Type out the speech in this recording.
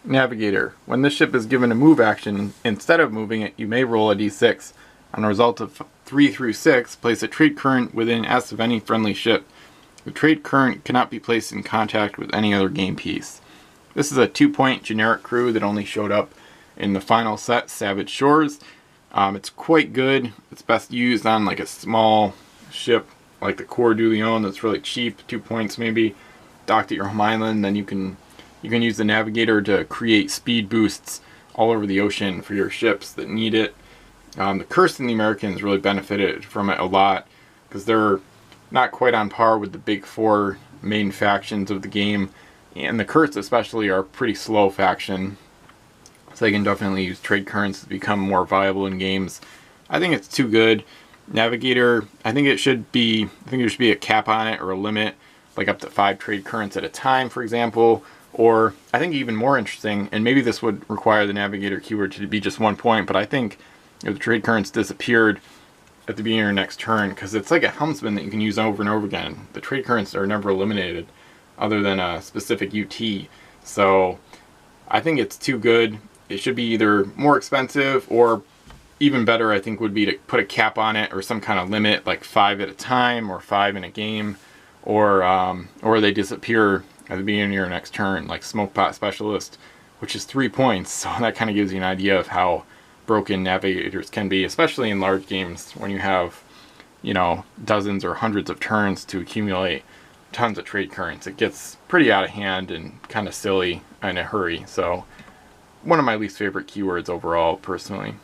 Navigator. When this ship is given a move action, instead of moving it, you may roll a d6. On a result of 3 through 6, place a trade current within S of any friendly ship. The trade current cannot be placed in contact with any other game piece. This is a 2-point generic crew that only showed up in the final set, Savage Shores. It's quite good. It's best used on like a small ship like the Coeur d'Alene that's really cheap, 2 points maybe, docked at your home island. Then you can use the Navigator to create speed boosts all over the ocean for your ships that need it. The Curse and the Americans really benefited from it a lot because they're not quite on par with the big 4 main factions of the game, and the Curse especially are a pretty slow faction, so they can definitely use trade currents to become more viable in games. I think it's too good. Navigator, I think there should be a cap on it or a limit, like up to 5 trade currents at a time, for example. Or I think even more interesting, and maybe this would require the Navigator keyword to be just 1 point, but I think if the trade currents disappeared at the beginning of your next turn, because it's like a helmsman that you can use over and over again. The trade currents are never eliminated other than a specific UT. So I think it's too good. It should be either more expensive, or even better I think would be to put a cap on it or some kind of limit, like 5 at a time or 5 in a game, or they disappear at the beginning of your next turn, like Smoke Pot Specialist, which is 3 points. So that kind of gives you an idea of how broken Navigators can be, especially in large games when you have, dozens or hundreds of turns to accumulate tons of trade currents. It gets pretty out of hand and kind of silly in a hurry. So one of my least favorite keywords overall, personally.